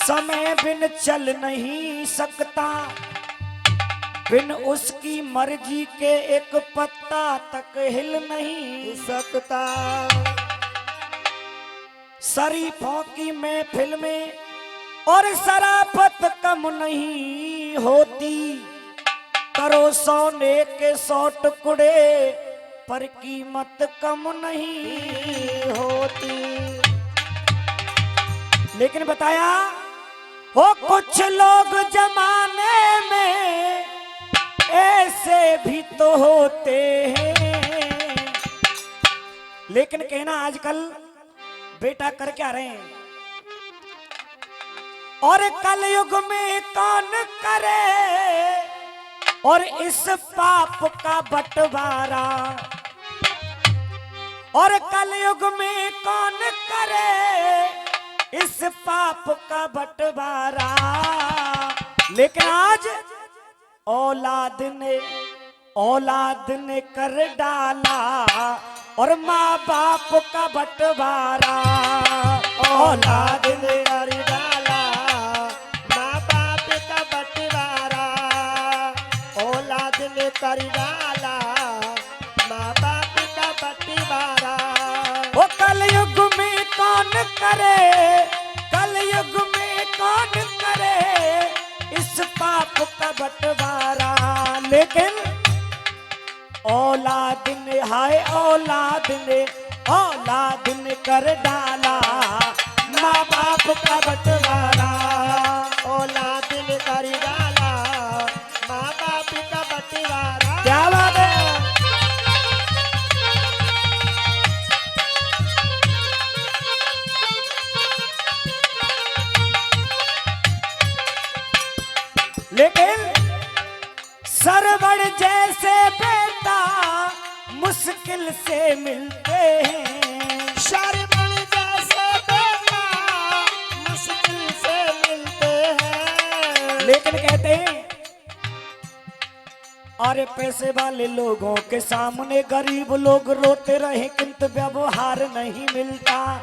समय बिन चल नहीं सकता, बिन उसकी मर्जी के एक पत्ता तक हिल नहीं सकता। शरीफों की महफिल में और शराफत कम नहीं होती, करो सोने के 100 टुकड़े पर कीमत कम नहीं होती। लेकिन बताया हो कुछ लोग जमाने में ऐसे भी तो होते हैं, लेकिन कहना आजकल बेटा कर क्या रहे हैं, और कलयुग में कौन करे और इस पाप का बंटवारा, और कलयुग में कौन करे इस पाप का बंटवारा। लेकिन आज औलाद ने कर डाला और माँ बाप का बंटवारा। औलाद ने कर डाला माँ बाप का बंटवारा। औलाद ने कर डाला माँ बाप का बंटवारा। वो कलयुग में कौन करे, कलयुग में कौन करे इस पाप का बंटवारा। लेकिन औलाद ने, हाय औलाद ने कर डाला माँ बाप का बंटवारा। औलाद ने कर डाला माँ बाप का बंटवारा। क्या बात है। लेकिन सरवड़ जैसे बेटा मुश्किल से मिलते हैं। सरवड़ जैसे बेटा मुश्किल से मिलते हैं। लेकिन कहते हैं अरे पैसे वाले लोगों के सामने गरीब लोग रोते रहे किंतु व्यवहार नहीं मिलता।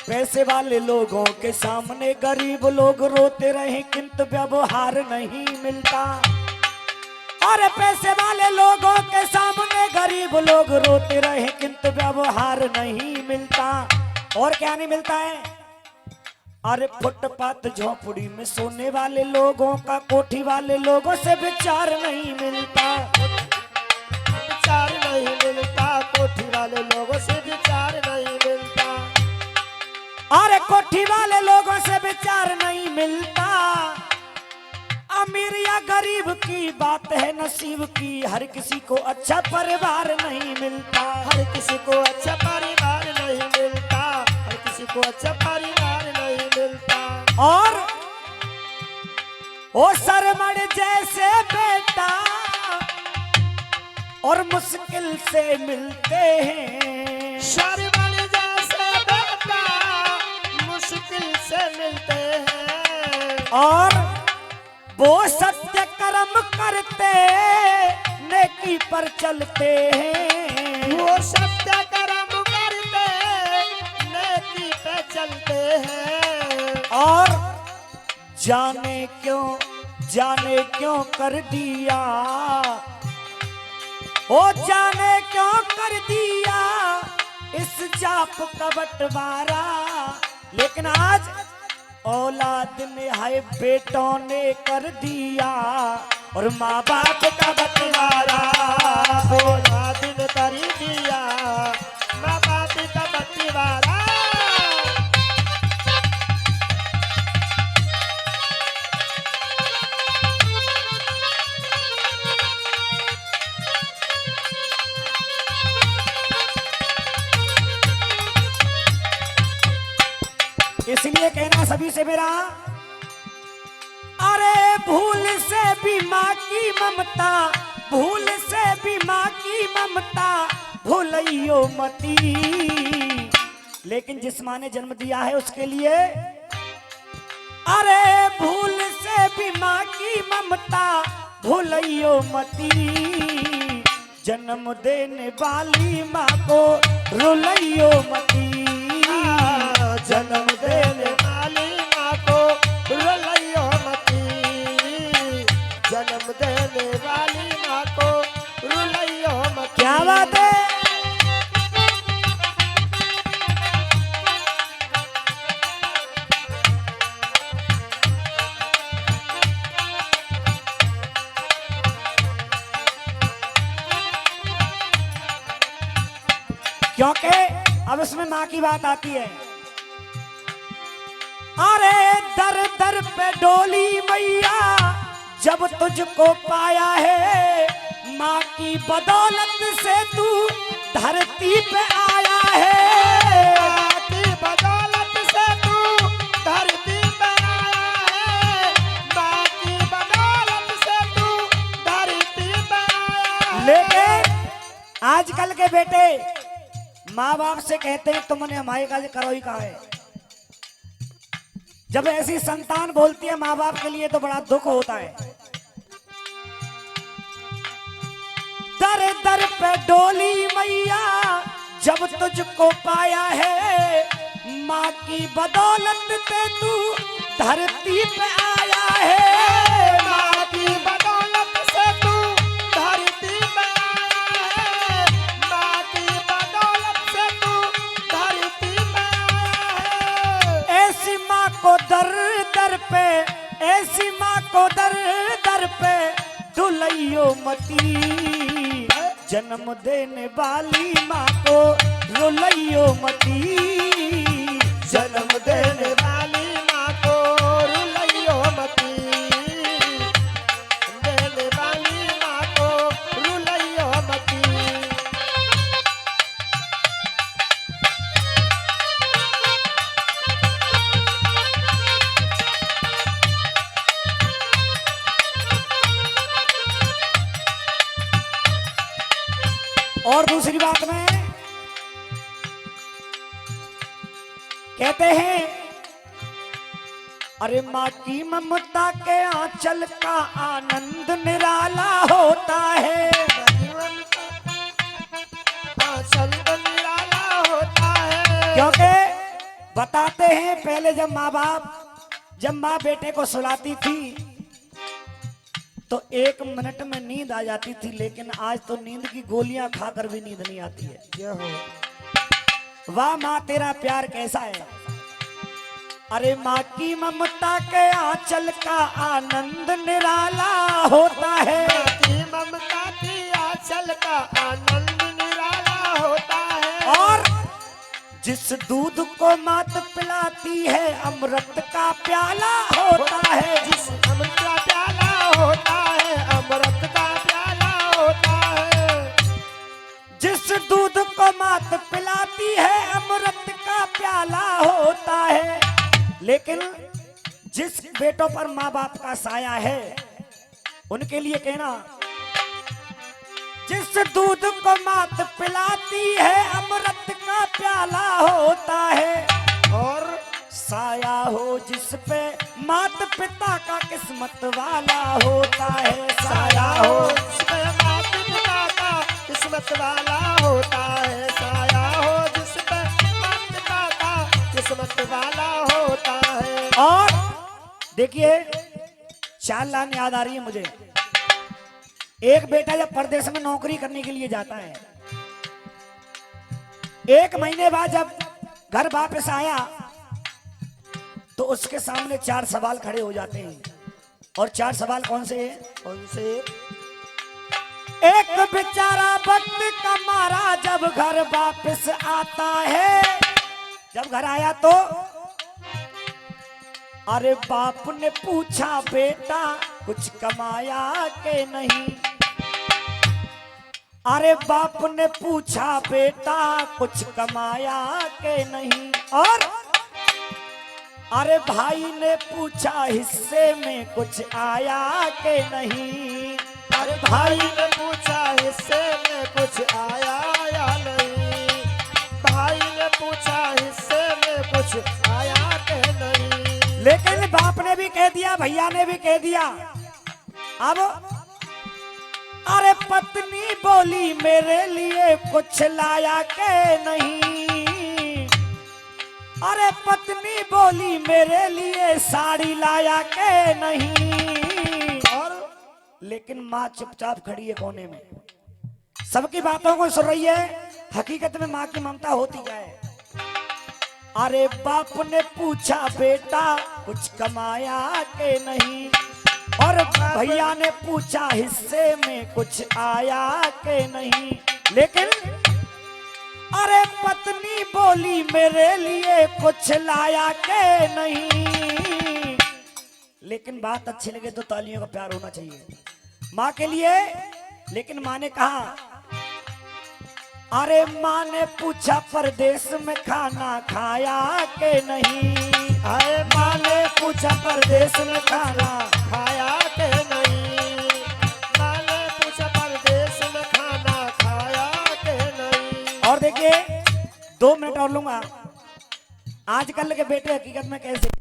पैसे वाले लोगों के सामने गरीब लोग रोते रहे किंतु व्यवहार नहीं मिलता। और पैसे वाले लोगों के सामने गरीब लोग रोते रहे किंतु व्यवहार नहीं मिलता। और क्या नहीं मिलता है, अरे फुटपाथ झोपड़ी में सोने वाले लोगों का कोठी वाले लोगों से विचार नहीं मिलता। विचार नहीं मिलता, कोठी वाले लोगों से विचार नहीं मिलता। अरे कोठी वाले लोगों से विचार नहीं मिलता। अमीर या गरीब की बात है नसीब की, हर किसी को अच्छा परिवार नहीं मिलता। हर किसी को अच्छा परिवार नहीं मिलता। हर किसी को अच्छा परिवार नहीं मिलता। और ओ सरमड़ जैसे बेटा और मुश्किल से मिलते हैं। सरमड़ जैसे बेटा मुश्किल से मिलते हैं। और वो सत्य कर्म करते नेकी पर चलते हैं। वो सत्य कर्म करते नेकी पे चलते हैं। और जाने क्यों कर दिया, ओ जाने क्यों कर दिया इस जाप का बंटवारा। लेकिन आज औलाद ने, हाय बेटों ने कर दिया और माँ बाप का बंटवारा। औलाद ने कर दिया माँ बाप का बंटवारा। इसलिए कहना सभी से मेरा, अरे भूल से भी माँ की ममता, भूल से भी माँ की ममता भूलियो मती। लेकिन जिस माँ ने जन्म दिया है उसके लिए, अरे भूल से भी माँ की ममता भूलियो मती। जन्म देने वाली माँ को रुलियो मती। जन्म देने वाली माँ के अब इसमें माँ की बात आती है। अरे दर दर पे डोली मैया जब तुझको पाया है, माँ की बदौलत से तू धरती पे आया है। माँ की बदौलत से तू धरती पे आया है, माँ की बदौलत से तू धरती पे आया है। लेकिन आजकल के बेटे माँ बाप से कहते हैं तुमने हमारे काज करो ही कहा है। जब ऐसी संतान बोलती है माँ बाप के लिए तो बड़ा दुख होता है। दर दर पे डोली मैया जब तुझको पाया है, माँ की बदौलत से तू धरती पे आया है। माँ की बदौलत से तू धरती पे आया है, माँ की बदौलत से तू धरती पे आया है। ऐसी माँ को दर दर पे, ऐसी माँ को दर दर पे दुलैयो मती, जन्म देने वाली माँ को रुलैयो मती। जन्म देने वाली माँ को रुलैयो मती, देने वाली माँ को रुलैयो मती। और दूसरी बात में कहते हैं, अरे माँ की ममता के आंचल का आनंद निराला होता है। जीवन का आंचल तो निराला होता है। क्योंकि बताते हैं पहले जब माँ बेटे को सुलाती थी तो 1 मिनट में नींद आ जाती थी, लेकिन आज तो नींद की गोलियां खाकर भी नींद नहीं आती है। ये हो वाह माँ तेरा प्यार कैसा है। अरे माँ की ममता के आंचल का आनंद निराला होता है। की ममता की आंचल का आनंद निराला होता है। और जिस दूध को मात पिलाती है अमृत का प्याला होता है। जिस अमृत का प्याला होता है, अमृत का प्याला होता है। जिस दूध को मात पिलाती है अमृत का प्याला होता है। लेकिन जिस बेटों पर माँ बाप का साया है उनके लिए कहना, जिस दूध को मात पिलाती है अमृत का प्याला होता है। और साया हो जिस पे मात पिता का किस्मत वाला होता है। साया हो जिसपे मात पिता का किस्मत वाला होता है। साया हो जिसपे मात पिता का किस्मत वाला होता है। और देखिए 4 लाइन याद आ रही है मुझे। एक बेटा जब परदेश में नौकरी करने के लिए जाता है, 1 महीने बाद जब घर वापस आया तो उसके सामने 4 सवाल खड़े हो जाते हैं। और 4 सवाल कौन से हैं? कौन से? एक बेचारा वक्त का मारा जब घर वापस आता है। जब घर आया तो अरे बाप ने पूछा बेटा कुछ कमाया के नहीं। अरे बाप ने पूछा बेटा कुछ कमाया के नहीं। और अरे भाई ने पूछा हिस्से में कुछ आया के नहीं। अरे भाई ने पूछा हिस्से में कुछ आया या नहीं। भाई ने पूछा हिस्से में कुछ आया के नहीं। लेकिन बाप ने भी कह दिया, भैया ने भी कह दिया। अब अरे पत्नी बोली मेरे लिए कुछ लाया के नहीं। अरे पत्नी बोली मेरे लिए साड़ी लाया के नहीं। और लेकिन माँ चुपचाप खड़ी है कोने में, सबकी बातों को सुन रही है। हकीकत में माँ की ममता होती क्या है? अरे बाप ने पूछा बेटा कुछ कमाया के नहीं। और भैया ने पूछा हिस्से में कुछ आया के नहीं। लेकिन अरे पत्नी बोली मेरे लिए कुछ लाया के नहीं, लेकिन बात अच्छी लगे तो तालियों का प्यार होना चाहिए माँ के लिए। लेकिन माँ ने कहा, अरे माँ ने पूछा परदेश में खाना खाया के नहीं, अरे माँ ने पूछा परदेश में खाना। खाया के नहीं, माँ ने पूछा परदेश में खाना खाया के नहीं। और देखिए 2 मिनट और लूंगा। आजकल के बेटे हकीकत में कैसे,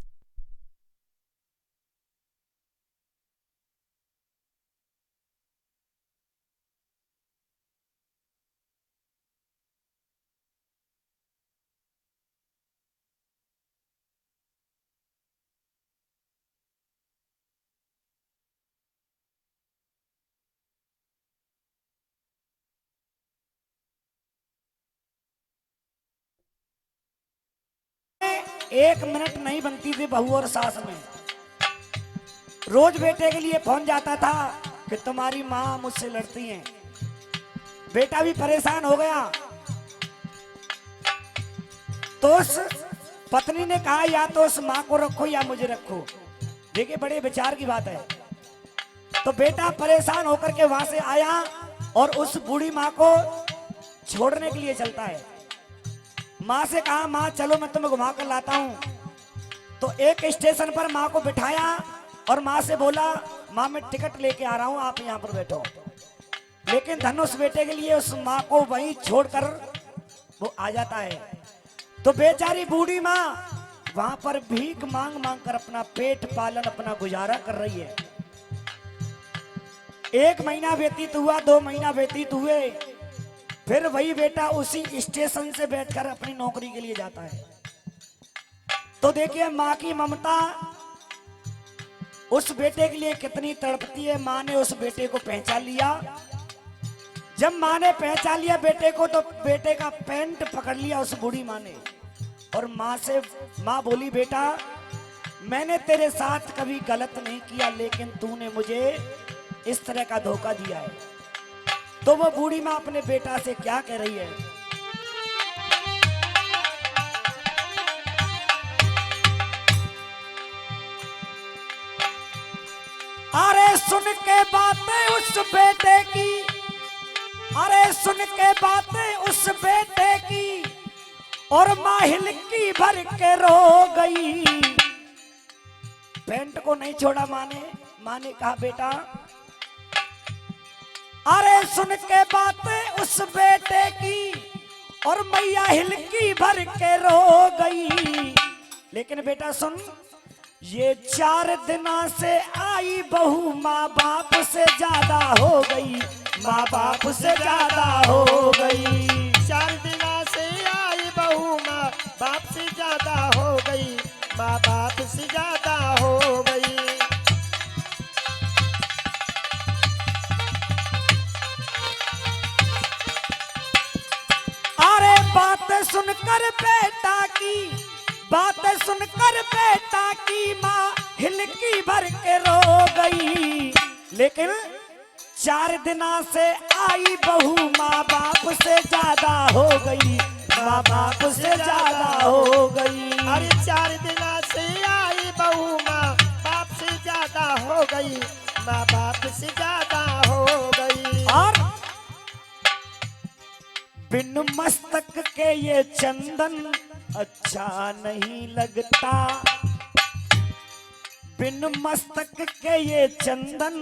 एक मिनट नहीं बनती थी बहू और सास में। रोज बेटे के लिए फोन जाता था कि तुम्हारी माँ मुझसे लड़ती हैं। बेटा भी परेशान हो गया तो उस पत्नी ने कहा, या तो उस माँ को रखो या मुझे रखो। देखिए बड़े विचार की बात है। तो बेटा परेशान होकर के वहां से आया और उस बूढ़ी माँ को छोड़ने के लिए चलता है। माँ से कहा, माँ चलो मैं तुम्हें घुमा कर लाता हूँ। तो एक स्टेशन पर माँ को बिठाया और माँ से बोला, माँ मैं टिकट लेके आ रहा हूँ, आप यहाँ पर बैठो। लेकिन धनुष बेटे के लिए उस माँ को वहीं छोड़कर वो आ जाता है। तो बेचारी बूढ़ी माँ वहां पर भीख मांग मांग कर अपना पेट पालन, अपना गुजारा कर रही है। 1 महीना व्यतीत हुआ, 2 महीना व्यतीत हुए, फिर वही बेटा उसी स्टेशन से बैठकर अपनी नौकरी के लिए जाता है। तो देखिए माँ की ममता उस बेटे के लिए कितनी तड़पती है। माँ ने उस बेटे को पहचान लिया। जब माँ ने पहचान लिया बेटे को, तो बेटे का पैंट पकड़ लिया उस बूढ़ी माँ ने और माँ बोली, बेटा मैंने तेरे साथ कभी गलत नहीं किया, लेकिन तूने मुझे इस तरह का धोखा दिया है। तो वो बूढ़ी माँ अपने बेटा से क्या कह रही है, अरे सुन के बातें उस बेटे की, अरे सुन के बातें उस बेटे की, और माँ हिलकी भर के रो गई। पैंट को नहीं छोड़ा माँ ने कहा, बेटा अरे सुन के बातें उस बेटे की, और मैया हिलकी भर के रो गई। लेकिन बेटा सुन, ये 4 दिना से आई बहू माँ बाप से ज्यादा हो गई, माँ बाप से ज्यादा हो गई। 4 दिना से आई बहू माँ बाप से ज्यादा हो गई, माँ बाप से ज्यादा हो गई। अरे बात सुनकर बेटा की, बात सुनकर बेटा की माँ हिलकी भर के रो गई। लेकिन 4 दिना से आई बहू माँ बाप से ज्यादा हो गई, माँ बाप से ज्यादा हो गई। अरे 4 दिना से आई बहू माँ बाप से ज्यादा हो गई, माँ बाप से ज्यादा हो गई। और बिन मस्तक के ये चंदन अच्छा नहीं लगता, बिन मस्तक के ये चंदन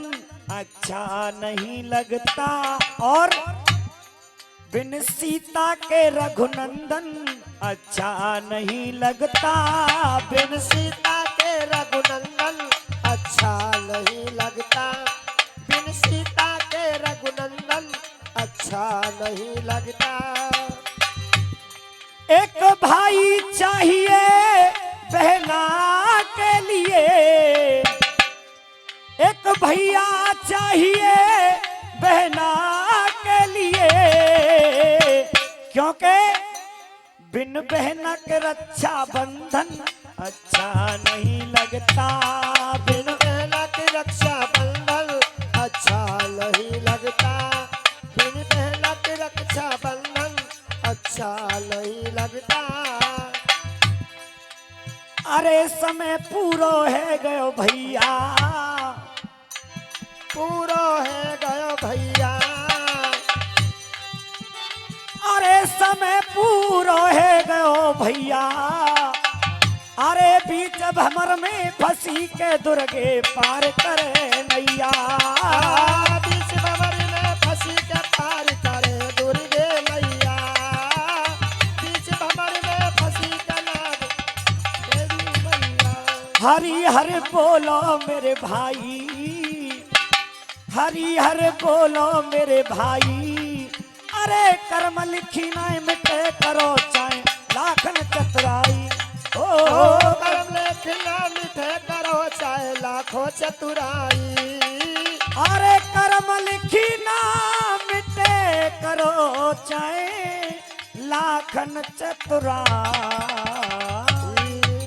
अच्छा नहीं लगता, और बिन सीता के रघुनंदन अच्छा नहीं लगता, बिन सीता के रघुनंदन अच्छा नहीं लगता, बिन सीता के रघुनंदन अच्छा नहीं लगता। एक भाई चाहिए बहना के लिए, एक भैया चाहिए बहना के लिए, क्योंकि बिन बहना के रक्षा बंधन अच्छा नहीं लगता, बिन बहना के रक्षा बंधन अच्छा नहीं लगता, बिन बहना के रक्षा बंधन अच्छा मिटा। अरे समय पूरो है गयो भैया, पूरो है गयो भैया। अरे समय पूरो है गयो भैया। अरे बीच भमर में फंसी के दुर्गे पार करे नैया। बीच भंवर में फंसी के पार करे दुर्गे मैया। बीच भंवर में फंसी के नाग तेरी मैया। हरि हर बोलो मेरे भाई, हरि हर बोलो मेरे भाई। अरे कर्म लिखी ना मिटे करो चाहे लाखन चतुराई। ओ कर्म लेखना मिठे करो चाहे लाखों चतुराई। अरे कर्म लिखी ना मिटे करो चाहे लाखन चतुराई।